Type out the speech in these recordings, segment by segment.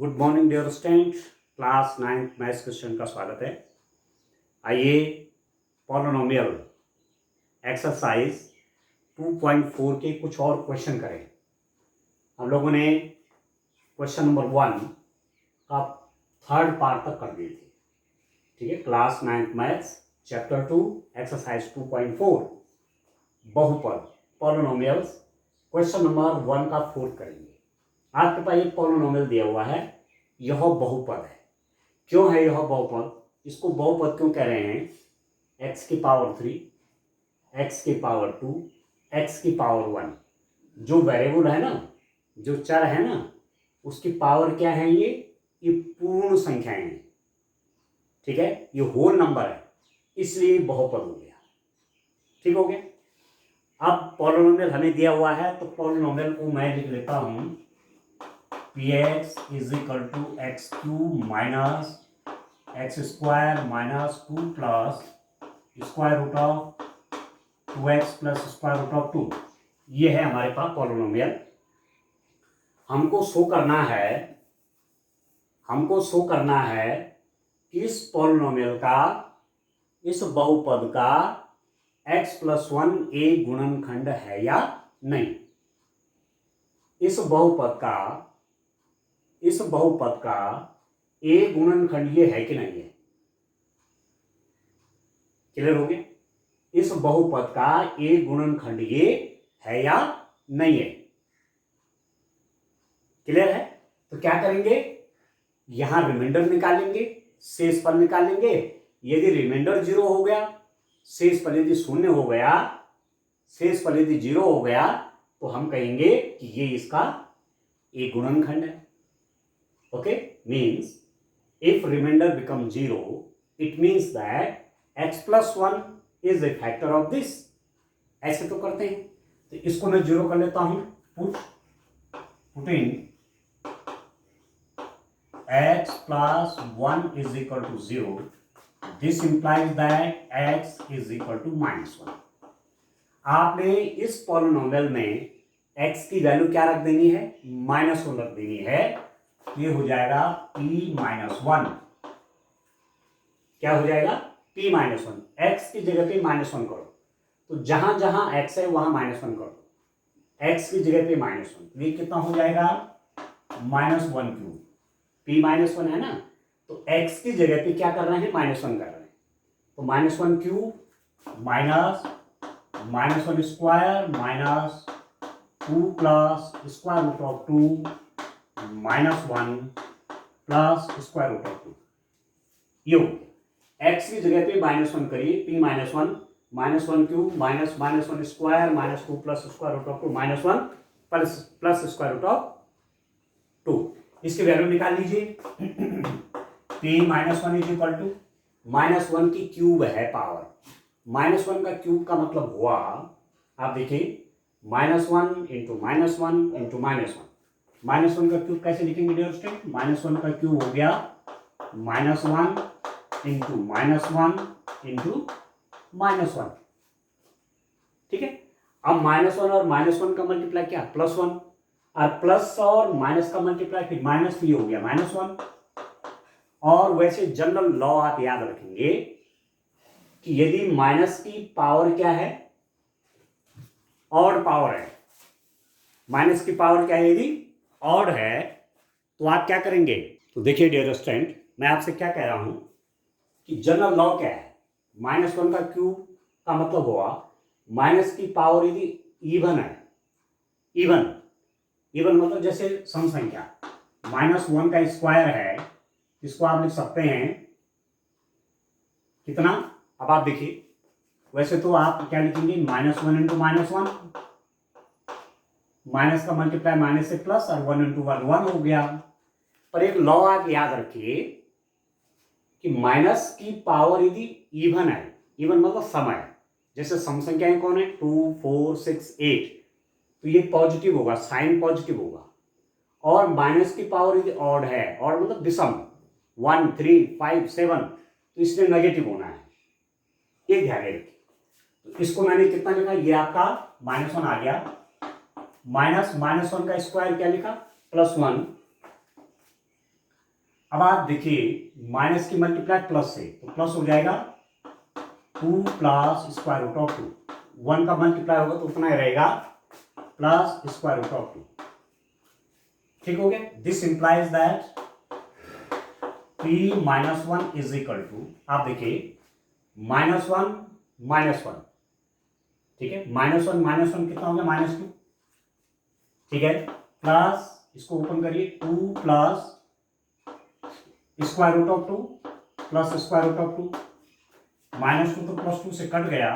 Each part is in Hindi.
Good morning dear student, class 9th maths question का स्वागत है। आइए पॉलिनोमियल एक्सरसाइज 2.4 के कुछ और क्वेश्चन करें। हम लोगों ने क्वेश्चन नंबर 1 का थर्ड पार्ट तक कर दिए थे। ठीक है, class 9th maths chapter 2 exercise 2.4 बहुपद पॉलिनोमियल्स क्वेश्चन नंबर 1 का फोर्थ करेंगे। आपके पास एक पॉलिनोमियल दिया हुआ है, यह बहुपद है। क्यों है यह बहुपद? इसको बहुपद क्यों कह रहे हैं? x की पावर 3, x की पावर 2, x की पावर 1, जो वेरिएबल है ना, जो चर है ना, उसकी पावर क्या है? ये पूर्ण संख्याएं हैं। ठीक है, ये होल नंबर है, इसलिए बहुपद हो गया। ठीक हो गया। अब पॉलिनोमियल हमें दिया हुआ है, तो पॉलिनोमियल को मैं लिख लेता हूं px is equal to x cube minus x square minus 2 plus square root of 2x plus square root of 2। ये है हमारे पास पॉलिनोमियल। हमको शो करना है कि इस पॉलिनोमियल का, इस बहुपद का x प्लस 1 a गुणनखंड है या नहीं। इस बहुपद का a गुणनखंड ये है कि नहीं है। क्लियर हो गया? इस बहुपद का a गुणनखंड ये है या नहीं है। क्लियर है? तो क्या करेंगे, यहां रिमाइंडर निकालेंगे, शेष फल निकालेंगे। यदि रिमाइंडर 0 हो गया, शेष फल यदि 0 हो गया, शेष फल यदि 0 हो गया, तो हम कहेंगे कि ये इसका a गुणनखंड है। Okay, means if remainder becomes 0, it means that x plus 1 is a factor of this। ऐसे तो करते हैं, तो इसको मैं 0 कर लेता हूं। Putting x plus 1 is equal to 0, this implies that x is equal to -1। आपने इस पॉलिनोमियल में x की वैल्यू क्या रख देनी है? -1 रख देनी है। ये हो जाएगा p-1। क्या हो जाएगा? p-1। x की जगह पे -1 करो, तो जहां जहां x है वहां -1 करो। x की जगह पे -1, ये कितना हो जाएगा? -1 क्यूब। p-1 है ना, तो x की जगह पे क्या कर रहे हैं? -1 कर रहे हैं। तो -1 cube minus -1 square minus 2 plus square root of 2 -1 plus square root of 2। ये हो गया। x की जगह पे -1 करिए, p-1 -1 cube minus -1 square minus 2 plus square root of 2 -1 plus square root of 2। इसकी वैल्यू निकाल लीजिए। p-1 इज इक्वल टू -1 की क्यूब है पावर। -1 का क्यूब का मतलब हुआ, आप देखिए, -1 इंटू -1 इंटू -1। -1 का क्यूब कैसे लिखेंगे डियर स्टूडेंट? -1 का क्यूब हो गया -1 इंटू -1 इंटू -1। ठीक है, अब -1 और -1 का मल्टीप्लाई क्या? +1, और प्लस और माइनस का मल्टीप्लाई फिर माइनस भी हो गया -1। और वैसे जनरल लॉ आप याद रखेंगे कि यदि माइनस की पावर क्या है? ऑड पावर है। माइनस की पावर क्या है? यदि ऑड है तो आप क्या करेंगे? तो देखिए डियर स्टूडेंट, मैं आपसे क्या कह रहा हूं कि जनरल लॉ क्या है? -1 का क्यूब का मतलब हुआ माइनस की पावर यदि इवन है। इवन मतलब जैसे सम संख्या -1 का स्क्वायर है, इसको आप लिख सकते हैं कितना? अब आप देखिए, वैसे तो आप क्या लिखेंगे? -1 इंटू -1, माइनस का मल्टीप्लाई माइनस से प्लस, और 1 इंटू 1 हो गया। पर एक लॉ आप याद रखिए कि माइनस की पावर यदि इवन है, इवन मतलब सम है, जैसे सम संख्याएं कौन है? 2, 4, 6, 8, तो ये पॉजिटिव होगा, साइन पॉजिटिव होगा। और माइनस की पावर यदि ऑड है, ऑड मतलब विषम, 1, 3, 5, 7, तो इसलिए नेगेटिव होना है। ये ध्यान रखिए। तो इसको मैंने कितना लिखा? ये आपका -1 आ गया। -1 का स्क्वायर क्या लिखा? +1 अब आप देखिए माइनस की मल्टीप्लाई प्लस से, तो प्लस हो जाएगा 2 प्लस स्क्वायर रूट ऑफ 2, 1 का मल्टीप्लाई होगा तो उतना ही रहेगा प्लस स्क्वायर रूट ऑफ 2। ठीक हो गया। This implies that p minus 1 is equal to, आप देखिए माइनस वन, ठीक है, माइनस वन कितना हो गया, -2, ठीक है, प्लस इसको ओपन करिए 2 plus square root of 2 plus square root of 2, -2 तो +2 से कट गया,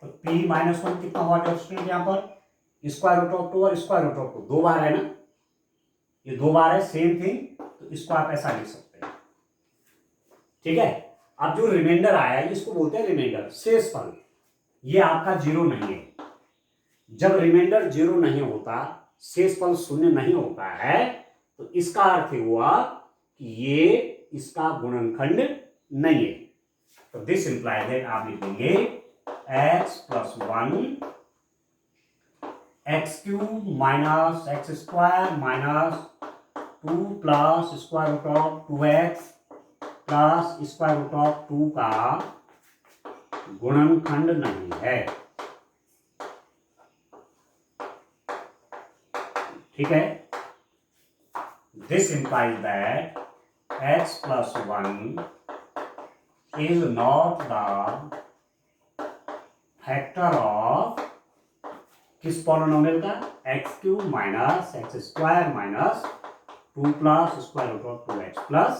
तो p माइनस 1 कितना हुआ स्टूडेंट, यहाँ पर स्क्वायर रूट ऑफ 2 और स्क्वायर रूट ऑफ 2 दो बार है ना, ये दो बार है, सेम थिंग, तो इसको आप ऐसा लिख सकते हैं। ठीक है। अब जो रिमाइंडर आया इसको बोलते हैं रिमाइंडर, शेषफल। ये आपका 0 नहीं है। जब रिमाइंडर 0 नहीं होता, शेषफल 0 नहीं होता है, तो इसका अर्थ हुआ कि ये इसका गुणनखंड नहीं है। तो दिस इंप्लाई दैट आप लिखेंगे x plus 1 x cube minus x square minus 2 plus square root of 2x plus square root of 2 का गुणनखंड नहीं है। ठीक है। This implies that x plus 1 is not the factor of किस पॉलिनोमियल का, x cube minus x square minus 2 plus square root of 2x plus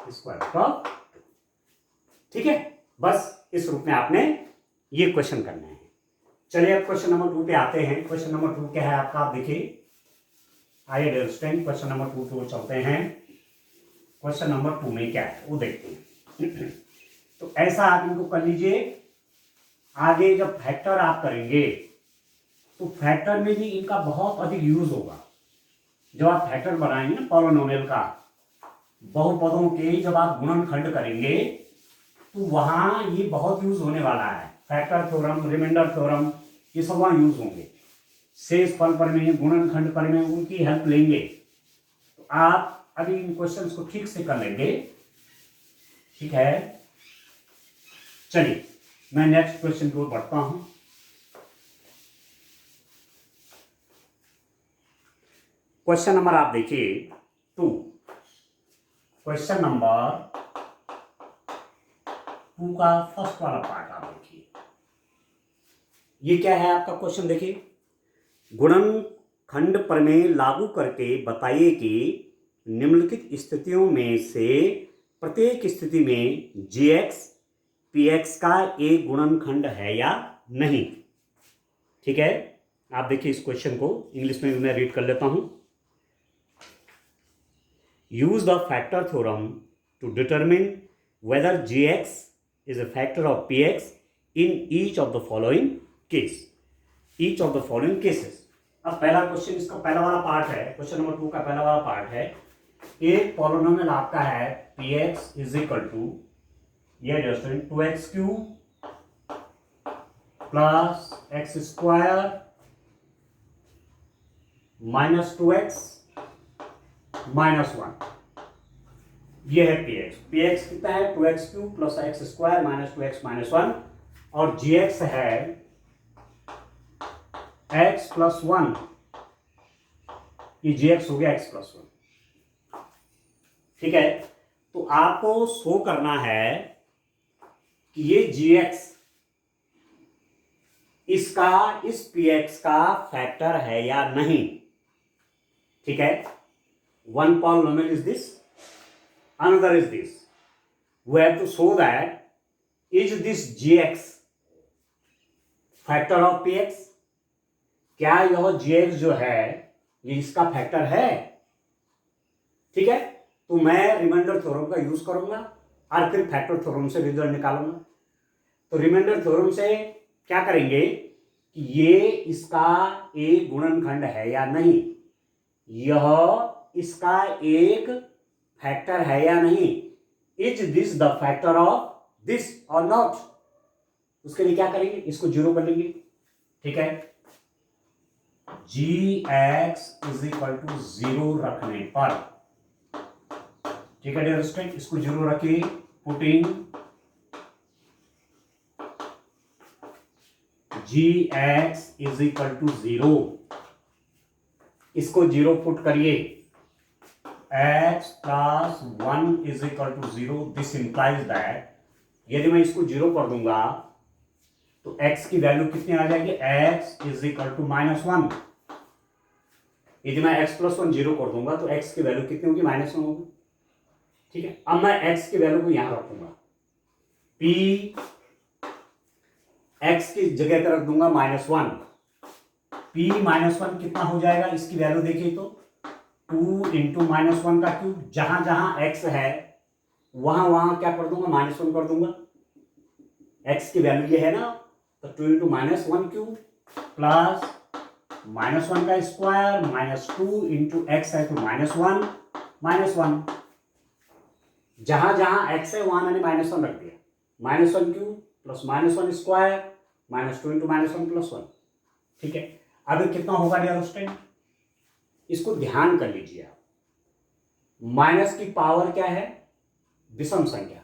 square root of 2। ठीक है। बस इस रूप में आपने ये क्वेश्चन करना है। चलिए अब क्वेश्चन नंबर 2 पे आते हैं। क्वेश्चन नंबर 2 क्या है आपका, आप देखिए, आइए डियर स्टूडेंट क्वेश्चन नंबर 2 पे चलते हैं। क्वेश्चन नंबर 2 में क्या है वो देखते हैं। तो ऐसा आप इनको कर लीजिए, आगे जब फैक्टर आप करेंगे तो फैक्टर में भी इनका बहुत अधिक यूज होगा। जब आप फैक्टर बनाएंगे ना पॉलिनोमियल का, बहुपदों के जब आप गुणनखंड करेंगे तो वहां ये बहुत यूज होने वाला है। फैक्टर थ्योरम, रिमाइंडर थ्योरम, ये सब वहां यूज होंगे। शेषफल प्रमेय, गुणनखंड प्रमेय, उनकी हेल्प लेंगे। तो आप अभी इन क्वेश्चंस को ठीक से कर लेंगे। ठीक है। चलिए मैं नेक्स्ट क्वेश्चन की ओर बढ़ता हूं। क्वेश्चन नंबर आप देखिए 2। क्वेश्चन नंबर 2 का फर्स्ट वाला पार्ट आप देखिए। ये क्या है आपका क्वेश्चन, देखिए, गुणनखंड प्रमेय लागू करके बताइए कि निम्नलिखित स्थितियों में से प्रत्येक स्थिति में gx px का एक गुणनखंड है या नहीं। ठीक है। आप देखिए इस क्वेश्चन को इंग्लिश में मैं रीड कर लेता हूं। Use the factor theorem to determine whether gx is a factor of px in each of the following case, each of the following cases. अब पहला क्वेश्चन, इसका पहला वाला पार्ट है, क्वेश्चन नंबर 2 का पहला वाला पार्ट है। एक पॉलिनोमियल आपका है px इज इक्वल टू, ये student, 2x cube plus x square minus 2x minus 1। ये है px। px कितना है, 2x cube plus x square minus 2x minus 1, और gx है x प्लस 1, ये gx हो गया x प्लस 1। ठीक है। तो आपको शो करना है कि ये gx इसका, इस px का फैक्टर है या नहीं। ठीक है। One polynomial is this, another is this. We have to show that is this gx factor of px, क्या यह gx जो है ये इसका फैक्टर है। ठीक है। तो मैं रिमाइंडर थ्योरम का यूज करूंगा और फिर फैक्टर थ्योरम से रिजल्ट निकालूंगा। तो रिमाइंडर थ्योरम से क्या करेंगे कि ये इसका एक गुणनखंड है या नहीं, यह इसका एक फैक्टर है या नहीं, is this the factor of this और नॉट। उसके लिए क्या करेंगे, इसको 0 कर लेंगे। ठीक है। gx इज इक्वल टू 0 रखने पर ठीक है डियर स्टूडेंट, इसको जीरो रखिए। Putting gx is equal to zero, इसको जीरो पुट करिए। x plus 1 is equal to zero, this implies that यदि मैं इसको जीरो कर दूंगा तो x की वैल्यू कितनी आ जाएगी, x इज इक्वल टू -1। यदि मैं x प्लस 1 जीरो कर दूंगा तो x की वैल्यू कितनी होगी, -1 होगी। ठीक है, अब मैं x की वैल्यू को यहां रखूंगा, p x की जगह पर रख दूंगा -1। p -1 कितना हो जाएगा, इसकी वैल्यू देखिए तो 2 इंटू -1 का क्यूब, जहां जहां x है वहां वहां क्या कर दूंगा, -1 कर दूंगा। x की वैल्यू ये है ना, तो 2 इंटू -1 क्यूब प्लस -1 का स्क्वायर -2 इंटू एक्स है तो -1 जहां जहां x है वहां मैंने -1 रख दिया। -1 cube plus -1 square -2 into -1 plus 1। ठीक है, अब कितना होगा डियर स्टूडेंट, इसको ध्यान कर लीजिए आप। माइनस की पावर क्या है, विषम संख्या।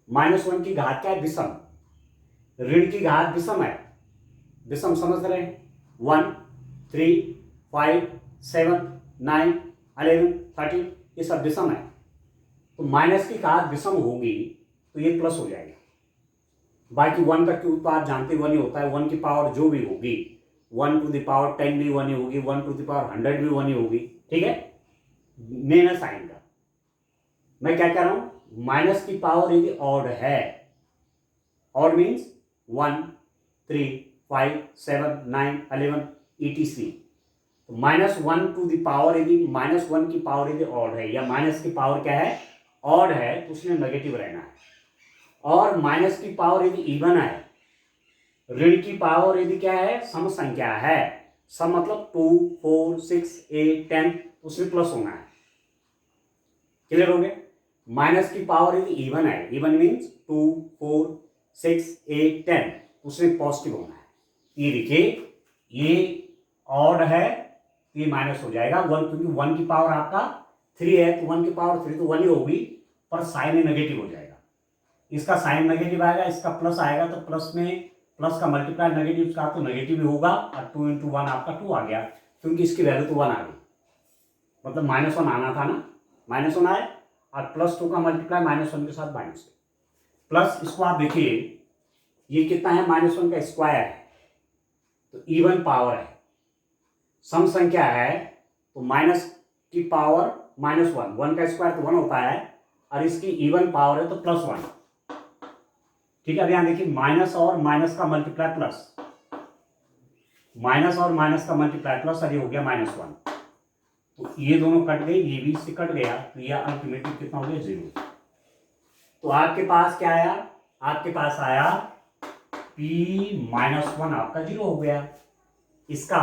-1 की घात क्या है, विषम। ऋण की घात विषम है, विषम समझ रहे हैं। 1 3 5 7 9 11 13 ये सब विषम है, तो माइनस की घात विषम होगी तो ये प्लस हो जाएगा। बाकी 1 का क्यूब तो आप जानते 1 ही होता है। 1 की पावर जो भी होगी, 1 टू द पावर 10 भी 1 ही होगी, 1 टू द पावर 100 भी 1 ही होगी। ठीक है, मेन साइन का मैं क्या कह रहा हूं, माइनस की पावर यदि ऑड है, ऑड मीन्स 1 3 5 7 9 11 etc, तो -1 टू द पावर यदि -1 की पावर यदि ऑड है या माइनस की पावर क्या है, ऑड है, तो उसमें नेगेटिव रहना है। और माइनस की पावर यदि इवन है, ऋण की पावर यदि क्या है, सम संख्या है, सम मतलब 2 4 6 8 10, उसमें प्लस होना है। क्लियर हो गया। माइनस की पावर यदि इवन है, इवन मीन्स 2 4 6 8 10, उसमें पॉजिटिव होना है। ये देखिए, ये ऑड है, ये माइनस हो जाएगा 1, क्योंकि 1 की पावर आपका 3 है, तो 1 की पावर 3 तो 1 ही होगी, पर साइन नेगेटिव हो जाएगा। इसका साइन नेगेटिव आएगा, इसका प्लस आएगा, तो प्लस में प्लस का मल्टीप्लाई नेगेटिव का तो नेगेटिव ही होगा, और 2 इंटू 1 आपका 2 आ गया, क्योंकि इसकी वैल्यू तो 1 आ गई, मतलब -1 आना था ना, -1 आए, और +2 का मल्टीप्लाई -1 के साथ -2 प्लस, इसको आप देखिए ये कितना है, -1 का स्क्वायर है, तो इवन पावर है, सम संख्या है, तो माइनस की पावर -1, 1 का स्क्वायर तो 1 होता है, और इसकी इवन पावर है तो +1। ठीक है, अब यहां देखिए माइनस और माइनस का मल्टीप्लाई प्लस, माइनस और माइनस का मल्टीप्लाई प्लस, और ये हो गया -1, तो ये दोनों कट गए, ये भी इससे कट गया, तो ये अल्टीमेटली कितना हो गया, 0। तो आपके पास क्या आया, आपके पास आया p-1 आपका 0 हो गया। इसका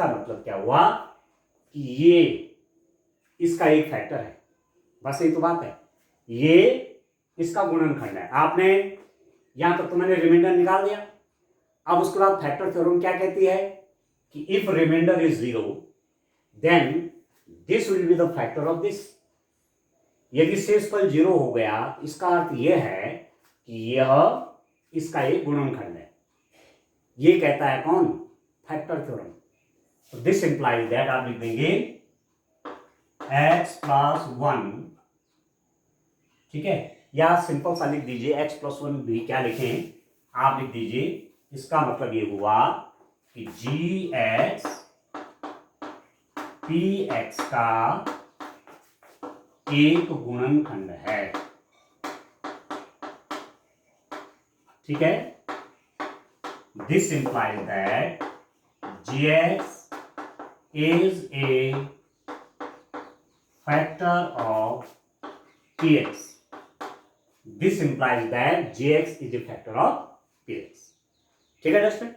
मतलब क्या हुआ कि ये इसका एक फैक्टर है, बस यही तो बात है, ये इसका गुणनखंड है। आपने यहां तक तो मैंने रिमाइंडर निकाल दिया। अब उसके बाद फैक्टर थ्योरम क्या कहती है कि if remainder is 0 then this will be the factor of this. यदि शेषफल 0 हो गया, इसका अर्थ यह है कि यह इसका एक गुणनखंड है। ये कहता है कौन, फैक्टर थ्योरम। तो दिस इंप्लाइज दैट, आप लिख देंगे x प्लस 1, ठीक है, या सिंपल सा लिख दीजिए x प्लस 1 भी, क्या लिखें आप लिख दीजिए, इसका मतलब ये हुआ कि gx px का एक गुणनखंड है। ठीक है, this implies that gx is a factor of px. This implies that gx is a factor of px. ठीक है दोस्तों,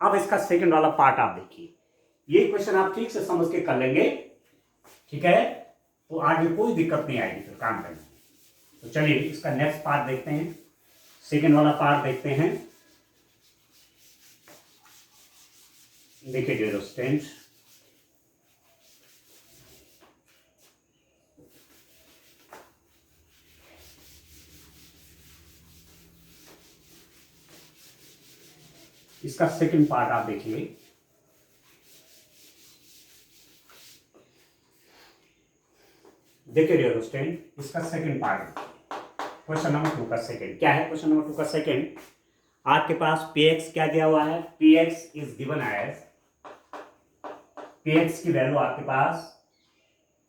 अब इसका सेकंड वाला पार्ट आप देखिए, ये क्वेश्चन आप ठीक से समझ के कर लेंगे, ठीक है, तो आगे कोई दिक्कत नहीं आएगी फिर काम करने में। तो चलिए इसका नेक्स्ट पार्ट देखते हैं, सेकंड वाला पार्ट देखते हैं। देखिए डियर स्टूडेंट्स, इसका सेकंड पार्ट आप देखिए। देखिए डियर स्टूडेंट, इसका सेकंड पार्ट, क्वेश्चन नंबर 2 का सेकंड क्या है। क्वेश्चन नंबर 2 का सेकंड, आपके पास px क्या दिया हुआ है, px is given as, px की वैल्यू आपके पास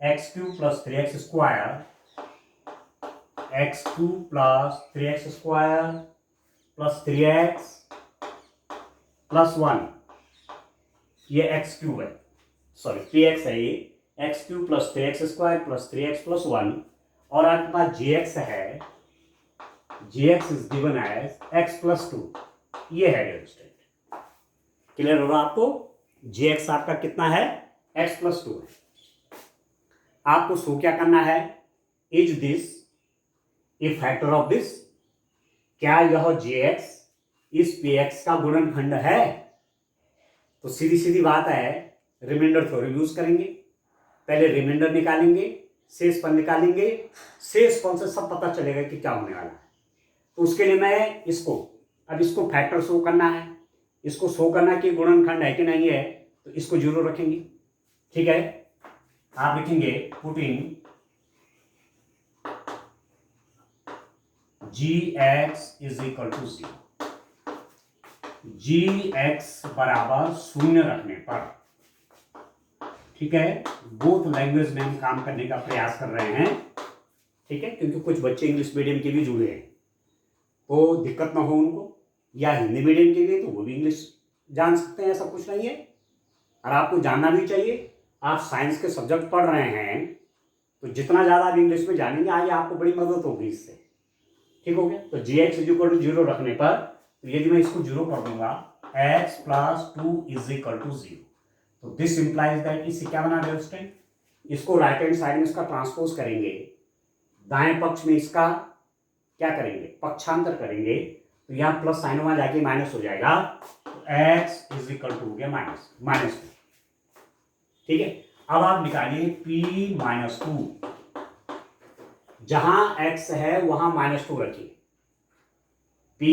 x³ plus 3x square, x³ plus 3x square plus 3x plus 1, ये x³ है, सॉरी px है ये, x³ plus 3x square plus 3x plus 1, और आपके पास gx है, gx is given as x plus 2, ये है डियर स्टूडेंट। क्लियर होगा आपको, gx आपका कितना है, x प्लस 2 है। आपको शो क्या करना है, is this A factor of this, क्या यह gx इस px का गुणनखंड है। तो सीधी सीधी बात है, रिमाइंडर थ्योरम यूज करेंगे, पहले रिमाइंडर निकालेंगे, शेष पर निकालेंगे, शेष कौन से सब पता चलेगा कि क्या होने वाला है। तो उसके लिए मैं इसको फैक्टर शो करना है, इसको शो करना कि गुणनखंड है कि नहीं है, तो इसको 0 रखेंगे। ठीक है, आप लिखेंगे putting gx is equal to 0, gx बराबर 0 रखने पर, ठीक है, बोथ लैंग्वेज में हम काम करने का प्रयास कर रहे हैं। ठीक है, क्योंकि कुछ बच्चे इंग्लिश मीडियम के भी जुड़े हैं, तो दिक्कत ना हो उनको, या हिंदी मीडियम के लिए तो वो भी इंग्लिश जान सकते हैं, ऐसा कुछ नहीं है। और आपको जानना भी चाहिए, आप साइंस के सब्जेक्ट पढ़ रहे हैं तो जितना ज़्यादा आप इंग्लिश में जानेंगे आगे आपको बड़ी मदद होगी इससे। ठीक हो गया, तो gx इज इक्वल टू 0 रखने पर, तो यदि मैं इसको 0 कर दूंगा, x plus 2 is equal to 0, तो दिस इंप्लाइज दैट, इससे क्या बना देयर स्टूडेंट, इसको राइट हैंड साइड में इसका ट्रांसपोज करेंगे, दाएं पक्ष में इसका क्या करेंगे, पक्षांतर करेंगे, तो यहाँ प्लस साइन वहां जाके माइनस हो जाएगा, तो x इज इक्वल टू हो गया माइनस 2। ठीक है, अब आप निकालिए p माइनस 2, जहां x है वहां -2 रखिए, p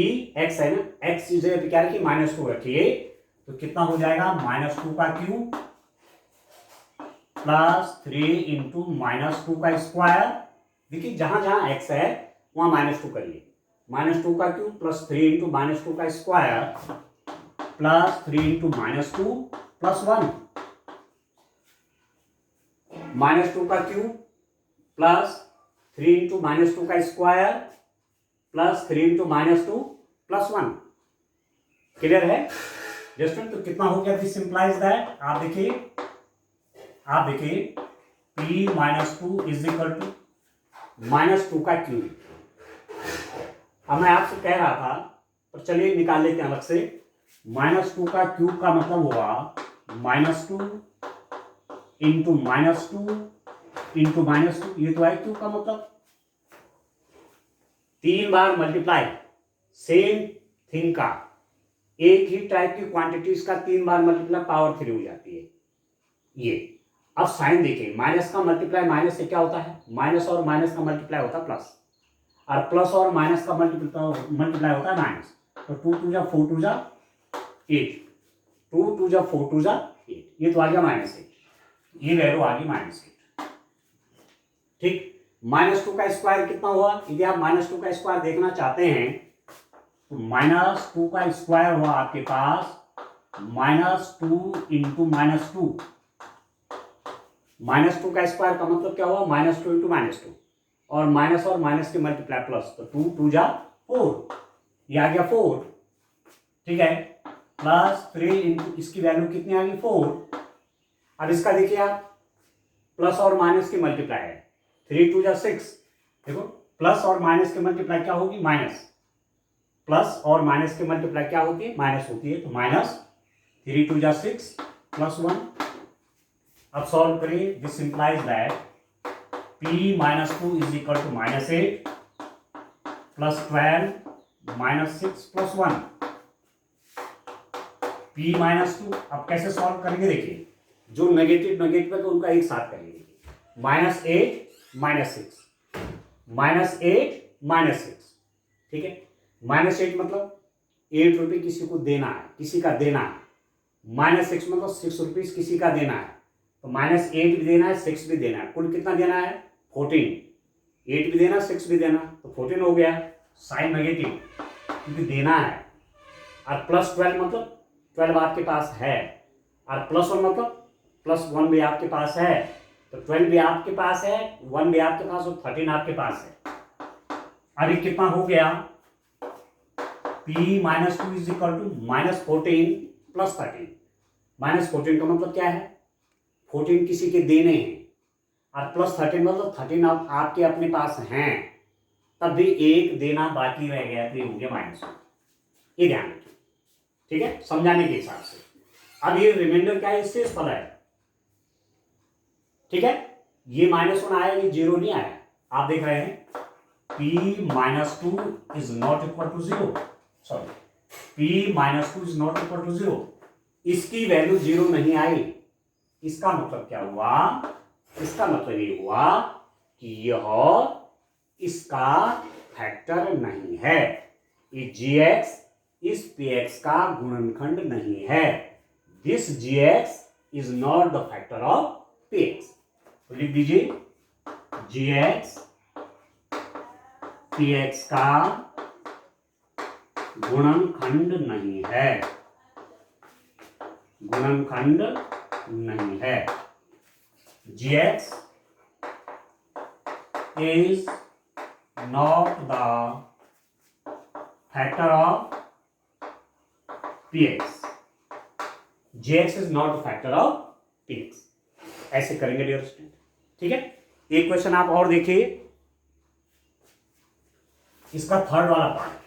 x है ना, x की जगह पे क्या रखिए, -2 रखिए, तो कितना हो जाएगा, -2 का क्यूब प्लस 3 इंटू -2 का स्क्वायर। देखिए जहां जहां x है वहां -2 करिए, -2 का क्यूब प्लस 3 इंटू -2 का स्क्वायर प्लस 3 इंटू -2 प्लस 1, -2 का क्यूब प्लस 3 इंटू -2 का square plus 3 into -2 plus 1। Clear है जस्ट, तो कितना हो गया, दिस इंप्लाइज दैट, आप देखिए p minus 2 is equal to -2 का क्यूब। अब मैं आपसे कह रहा था, पर चलिए निकाल लेते हैं अलग से, -2 का क्यूब का मतलब हुआ -2 इंटू -2 इंटू -2, ये तो है क्यूब का मतलब, 3 बार मल्टीप्लाई सेम थिंग का, एक ही टाइप की क्वांटिटीज का 3 बार मल्टीप्लाई पावर 3 हो जाती है ये। अब साइन देखिए, माइनस का मल्टीप्लाई माइनस से क्या होता है, माइनस और माइनस का मल्टीप्लाई होता है प्लस, और प्लस और माइनस का मल्टीप्लाई होता है माइनस, तो 2 2 जा 4 2 जा 8, 2 2 जा 4 2 जा 8, ये तो आ गया -8, ये वैल्यू आ गई -8। ठीक, -2 का स्क्वायर कितना हुआ, यदि आप -2 का स्क्वायर देखना चाहते हैं तो -2 का स्क्वायर हुआ आपके पास -2 इंटू -2, -2 का स्क्वायर का मतलब क्या हुआ, -2 इंटू -2, और माइनस के मल्टीप्लाई प्लस, तो 2 2 जा 4, ये आ गया 4। ठीक है, प्लस 3 इंटू, इसकी वैल्यू कितनी आ गई 4। अब इसका देखिए आप, प्लस और माइनस की मल्टीप्लाई है, 3 2 जा 6, देखो प्लस और माइनस की मल्टीप्लाई क्या होगी, माइनस, प्लस और माइनस की मल्टीप्लाई क्या होती है, माइनस होती है, तो -3 2 जा 6 प्लस 1। अब सॉल्व करिए, this implies that p minus 2 is equal to -8 plus 12 -6 plus 1, p minus 2। अब कैसे सॉल्व करेंगे, देखिए जो नेगेटिव है उनका एक साथ करेंगे, -8 -6 -8 -6, ठीक है, -8 मतलब ₹8 किसी को देना है, किसी का देना है, -6 मतलब ₹6 किसी का देना है, तो -8 भी देना है, 6 भी देना है, कुल कितना देना है 14। 8 भी देना, 6 भी देना, तो 14 हो गया। साइन नेगेटिव क्योंकि देना है, और +12 मतलब 12 आपके पास है, और +1 मतलब +1 भी आपके पास है, तो 12 भी आपके पास है, 1 भी आपके पास, और 13 आपके पास है। अभी कितना हो गया, P -2 इज इक्वल टू -14 + 13। -14 का मतलब क्या है, 14 किसी के देने हैं, और +13 मतलब 13 आपके अपने पास हैं, तब भी एक देना बाकी रह गया, तो ये हो गया -1। ये ध्यान रखिए, ठीक है, समझाने के हिसाब से। अब ये रिमाइंडर क्या है, इससे फल है, ठीक है। ये -1 आया, ये 0 नहीं आया, आप देख रहे हैं P -2 is not equal to 0, sorry P -2 is not equal to 0, इसकी वैल्यू 0 नहीं आई। इसका मतलब क्या हुआ, इसका मतलब ये हुआ कि यह इसका फैक्टर नहीं है, ये gx इस px का गुणनखंड नहीं है। This gx is not the factor of px। तो लिख दीजिए gx px का गुणनखंड नहीं है, गुणनखंड नहीं है। gx is not the factor of px, gx is not the factor of px। ऐसे करेंगे डियर स्टूडेंट, ठीक है। एक क्वेश्चन आप और देखिए, इसका थर्ड वाला पार्ट,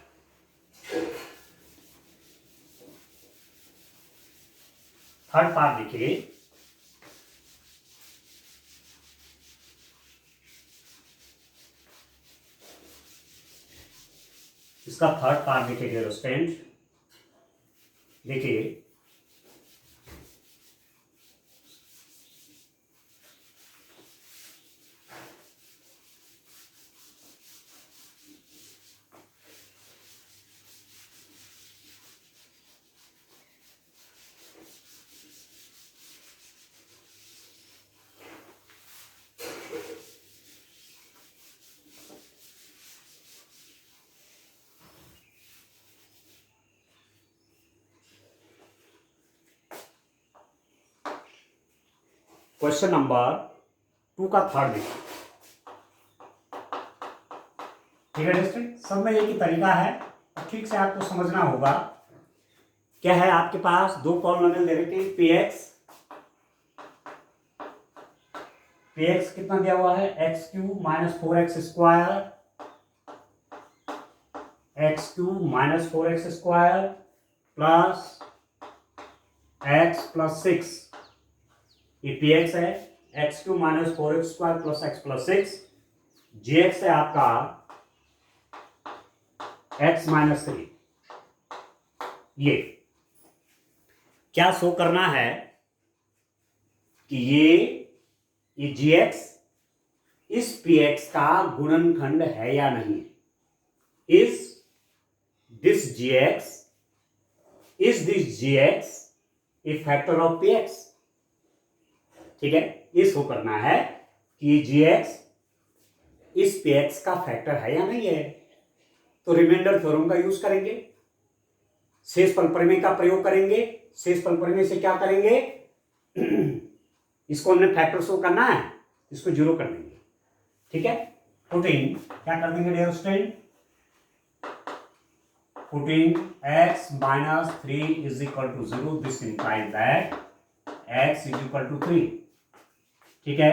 थर्ड पार्ट देखिए। इसका थर्ड पार्ट देखिए डियर स्टूडेंट, देखिए क्वेश्चन नंबर 2 का थर्ड देखिए, ठीक है स्टूडेंट। सब में एक ही तरीका है, ठीक से आपको समझना होगा। क्या है आपके पास, दो पॉलिनोमियल दे रखे हैं, px कितना दिया हुआ है, x³ - 4x² x³ - 4x² plus x + 6, ये px है, x³ - 4x² plus x + 6, gx है आपका x - 3। ये क्या शो करना है कि ये gx इस px का गुणनखंड है या नहीं। Is this gx A factor of px, ठीक है। ये शो करना है कि ये gx इस px का फैक्टर है या नहीं है। तो रिमाइंडर थ्योरम का यूज करेंगे, शेष फल प्रमेय का प्रयोग करेंगे। शेष फल प्रमेय से क्या करेंगे, इसको हमने फैक्टर शो करना है, इसको 0 कर देंगे, ठीक है। पुटिंग क्या कर देंगे dear student, putting x - 3 is equal to 0, this implies that x is equal to 3, ठीक है।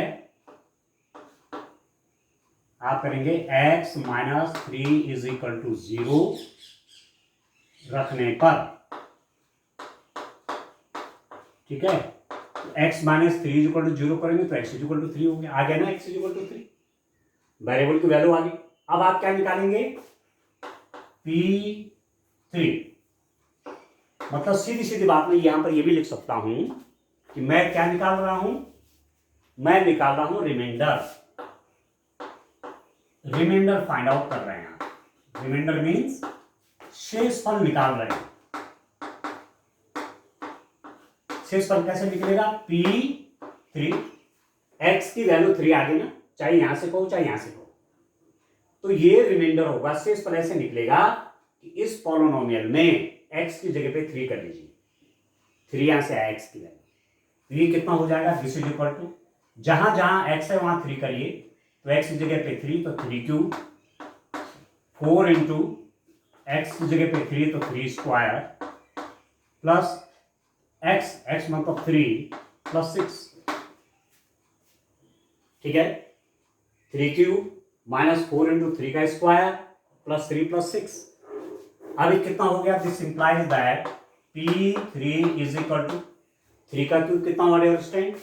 आप करेंगे x - 3 इज इक्वल टू 0 रखने पर, ठीक है। x - 3 इज इक्वल टू 0 करेंगे तो x इज इक्वल टू 3 हो गया, आ गया ना, x is equal to 3, variable की वैल्यू आ गई। अब आप क्या निकालेंगे, P3, मतलब सीधी सीधी बात में यहां पर ये भी लिख सकता हूं कि मैं क्या निकाल रहा हूं, मैं निकाल रहा हूं रिमाइंडर, रिमाइंडर फाइंड आउट कर रहे हैं। रिमाइंडर मीन्स शेषफल निकाल रहे हैं। शेषफल कैसे निकलेगा? P3, x की वैल्यू 3 आ गई ना, चाहे यहां से कहो चाहे यहां से कहो, तो ये रिमाइंडर होगा। शेषफल ऐसे निकलेगा कि इस पॉलिनोमियल में x की जगह पे 3 कर लीजिए, 3 यहां से आया x की वैल्यू, तो ये कितना हो जाएगा? दिस इज इक्वल टू, जहां जहां x है वहां 3 करिए, तो x की जगह पे 3 तो 3 क्यूब, 4 इंटू एक्स की जगह पे 3 तो 3 स्क्वायर, प्लस x मतलब 3 प्लस 6, ठीक है, 3 क्यूब माइनस 4 इंटू 3 का स्क्वायर प्लस 3 प्लस 6। अभी कितना हो गया? This implies that P3 is equal to 3 का क्यूब कितना हुआ डियर स्टूडेंट?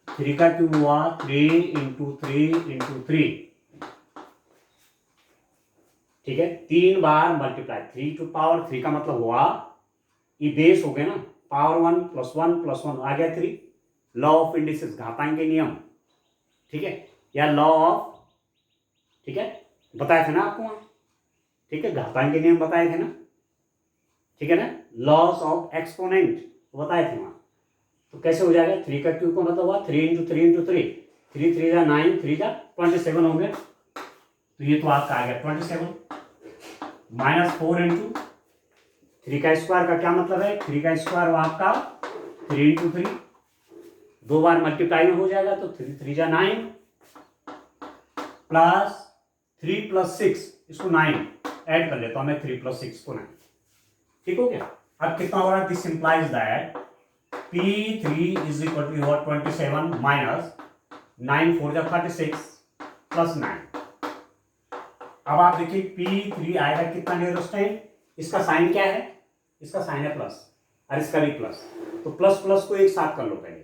3 का क्यूब हुआ 3 इंटू 3 इंटू 3, ठीक है, 3 बार मल्टीप्लाई, 3 टू पावर 3 का मतलब हुआ, ये बेस हो गया ना, पावर 1 प्लस 1 प्लस 1 आ गया 3, लॉ ऑफ इंडिसेस, घातांक के नियम, ठीक है, या लॉ ऑफ, ठीक है, बताए थे ना आपको वहां, ठीक है, घातांक के नियम बताए थे ना, ठीक है ना, लॉस ऑफ एक्सपोनेंट बताए थे वहां। तो कैसे हो जाएगा? 3 का क्यूब का मतलब हुआ 3 इंटू 3 इंटू 3, 3 3 जा 9, 3 जा 27 हो गया, तो ये तो आपका आ गया 27, माइनस 4 इंटू 3 का स्क्वायर का क्या मतलब है? 3 का स्क्वायर वो आपका 3 इंटू 3, 2 बार मल्टीप्लाई में हो जाएगा, तो 3 3 जा 9, प्लस 3 प्लस 6, इसको 9 ऐड कर लेता हूं मैं, 3 प्लस 6 को 9, ठीक हो गया। अब कितना हो रहा है? This implies that P3 is equal to 27 minus 9 4 जा 36 प्लस 9। अब आप देखिए P3 आएगा कितना डियर स्टूडेंट? इसका साइन क्या है? इसका साइन है प्लस, और इसका भी प्लस, तो प्लस प्लस को एक साथ कर लो पहले,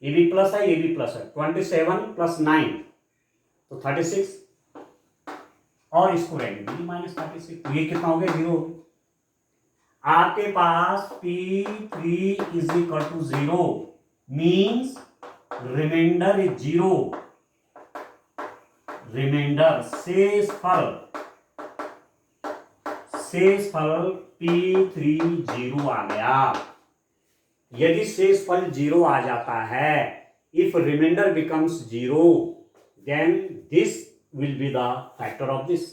ये भी प्लस है ये भी प्लस है, 27 प्लस 9 तो 36, और इसको रहेंगे माइनस 36, तो ये कितना हो गया? 0 हो गया। आपके पास P3 is equal to 0 means remainder is 0, remainder शेषफल P3 0 आ गया। यदि शेषफल 0 आ जाता है, if remainder becomes 0, then this will be the factor of this,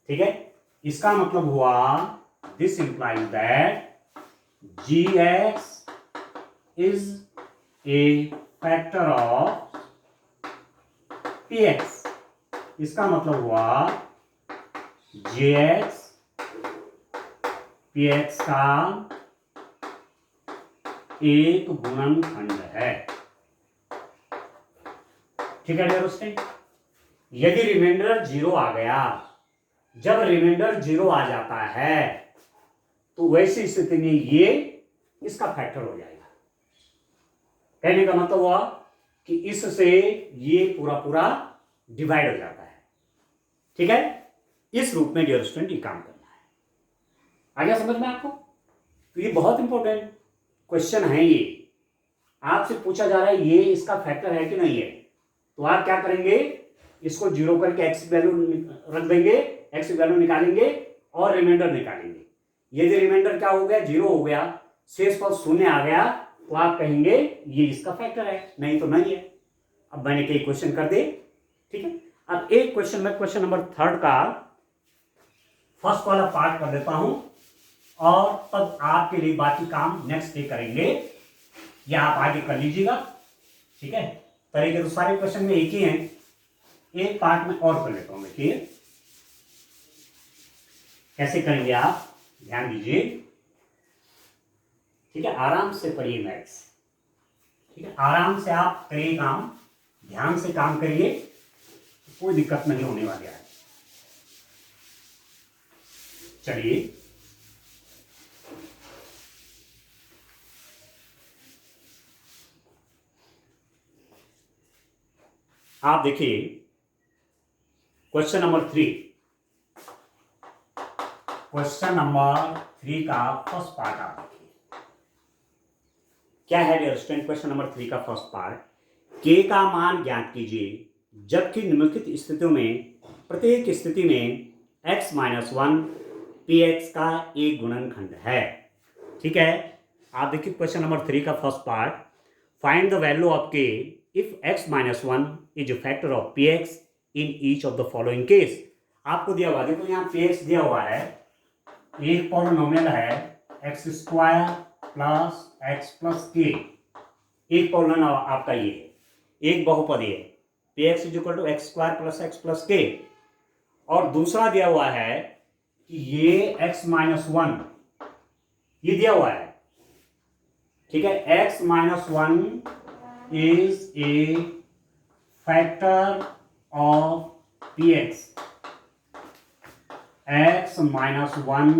ठीक है, इसका मतलब हुआ this implies that gx is a factor of px, इसका मतलब हुआ gx px का एक गुणनखंड है, ठीक है डियर स्टूडेंट। यदि रिमाइंडर 0 आ गया, जब रिमाइंडर 0 आ जाता है तो वैसी स्थिति में ये इसका फैक्टर हो जाएगा। कहने का मतलब हुआ कि इससे ये पूरा पूरा डिवाइड हो जाता है, ठीक है, इस रूप में डियर स्टूडेंट ये काम करना है। आ गया समझ में आपको? तो ये बहुत इंपॉर्टेंट क्वेश्चन है, ये आपसे पूछा जा रहा है ये इसका फैक्टर है कि नहीं है, तो आप क्या करेंगे? इसको 0 करके एक्स वैल्यू रख देंगे, एक्स वैल्यू निकालेंगे और रिमाइंडर निकालेंगे। यदि रिमाइंडर क्या हो गया? 0 हो गया, शेषफल 0 आ गया, तो आप कहेंगे ये इसका फैक्टर है, नहीं तो नहीं है। अब मैंने कई क्वेश्चन कर दिए, ठीक है। अब एक क्वेश्चन में क्वेश्चन नंबर 3 का फर्स्ट वाला पार्ट कर देता हूं, और तब आपके लिए बाकी काम नेक्स्ट डे करेंगे, या आप आगे कर लीजिएगा, ठीक है। तरीके तो सारे क्वेश्चन में एक ही हैं, एक पार्ट में और कर लेता हूं। देखिए कैसे करेंगे आप, ध्यान दीजिए, ठीक है, आराम से पढ़िए मैथ्स, ठीक है, आराम से आप करिए काम, ध्यान से काम करिए, कोई दिक्कत नहीं होने वाली है। चलिए आप देखिए क्वेश्चन नंबर 3, क्वेश्चन नंबर 3 का फर्स्ट पार्ट आप देखिए क्या है डियर स्टूडेंट। क्वेश्चन नंबर 3 का फर्स्ट पार्ट, के का मान ज्ञात कीजिए जबकि निम्नलिखित स्थितियों में प्रत्येक स्थिति में x-1 px का एक गुणनखंड है। ठीक है, आप देखिए क्वेश्चन नंबर 3 का first part, find the value of k if x minus 1 is a factor of px in each of the following case. आपको दिया हुआ, देखो यहाँ px दिया हुआ है, एक पॉलिनोमियल है x square plus x plus के, एक पॉलिनोमियल आपका ये है, एक बहुपदी है px is equal to x square plus x plus k, और दूसरा दिया हुआ है कि ये x माइनस 1 ये दिया हुआ है। ठीक है, x minus 1 is a factor of px, x minus 1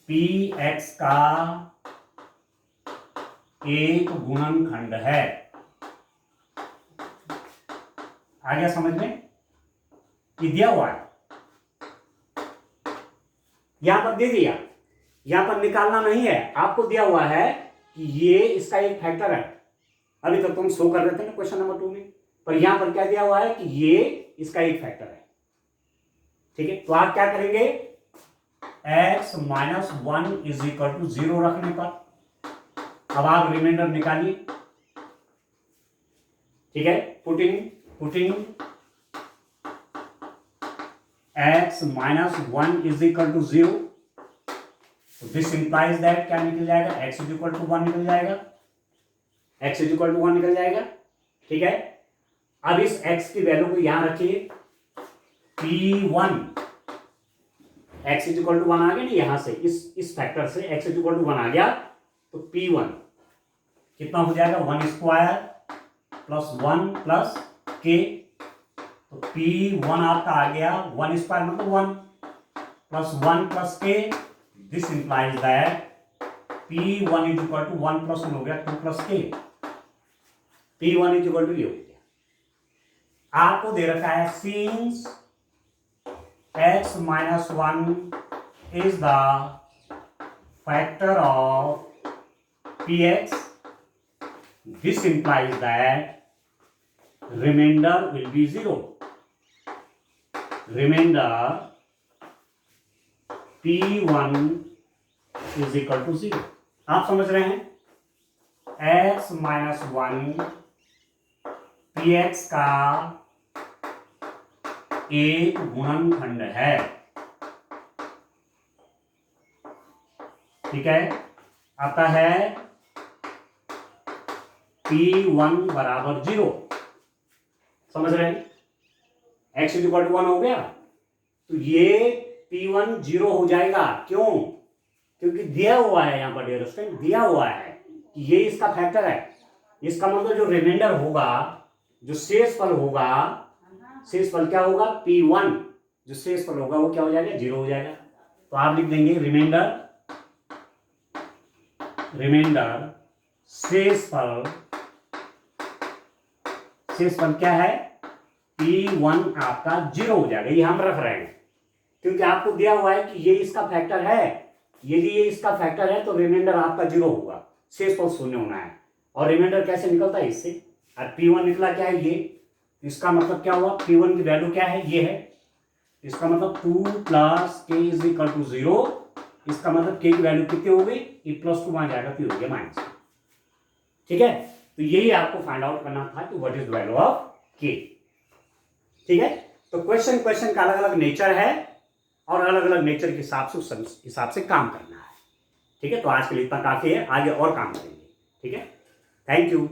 px का एक गुणनखंड है। आ गया समझ में? ये दिया हुआ है, यहां पर दे दिया, यहां पर निकालना नहीं है, आपको दिया हुआ है कि ये इसका एक फैक्टर है। अभी तक तुम शो कर रहे थे ना क्वेश्चन नंबर 2 में, पर यहां पर क्या दिया हुआ है कि ये इसका एक फैक्टर है। ठीक है, तो आप क्या करेंगे, x minus 1 is equal to 0 रखने पर अब आप रिमाइंडर निकालिए। ठीक है, putting x minus 1 is equal to 0, this implies that क्या निकल जाएगा, x इज इक्वल टू 1 निकल जाएगा, x इज इक्वल टू 1 निकल जाएगा। ठीक है, अब इस x की वैल्यू को यहां रखिए, p1 x is equal to 1 आ गया ना, यहां से इस फैक्टर से x इज इक्वल टू 1 आ गया, तो p1 कितना हो जाएगा, 1 स्क्वायर प्लस 1 प्लस k, तो p1 आपका आ गया 1 स्क्वायर मतलब 1 plus 1 plus k, this implies that p1 is equal to 1 plus 1 हो गया 2 plus k, p1 is equal to ये हो गया। आपको दे रखा है since x minus 1 is the factor of px, this implies that remainder will be 0, remainder p1 is equal to 0। आप समझ रहे हैं, x माइनस 1 px का एक गुणनखंड है। ठीक है, आता है p1 बराबर 0, समझ रहे हैं, x इज इक्वल टू 1 हो गया, तो ये p1 0 हो जाएगा। क्यों? क्योंकि दिया हुआ है यहां पर डियर स्टूडेंट, दिया हुआ है कि ये इसका फैक्टर है। इसका मतलब जो रिमाइंडर होगा, जो शेषफल होगा, शेषफल क्या होगा, p1 जो शेषफल होगा वो क्या हो जाएगा, 0 हो जाएगा। तो आप लिख देंगे रिमाइंडर शेषफल क्या है, p1 आपका 0 हो जाएगा। ये हम रख रहे हैं क्योंकि आपको दिया हुआ है कि ये इसका फैक्टर है, यदि ये इसका फैक्टर है तो रिमाइंडर आपका 0 होगा, शेषफल 0 होना है। और रिमाइंडर कैसे निकलता है, इससे, और p1 निकला क्या है, ये, इसका मतलब क्या हुआ, p1 की वैल्यू क्या है, ये है, इसका मतलब 2 plus k is equal to 0, इसका मतलब k की वैल्यू कितनी हो गई, ये प्लस 2 वहां जाएगा, p हो गया माइनस। ठीक है, तो यही आपको फाइंड आउट करना था कि what is the value of k। ठीक है, तो क्वेश्चन का अलग अलग नेचर है और अलग अलग नेचर के हिसाब से काम करना है। ठीक है, तो आज के लिए इतना काफी है, आगे और काम करेंगे। ठीक है, थैंक यू।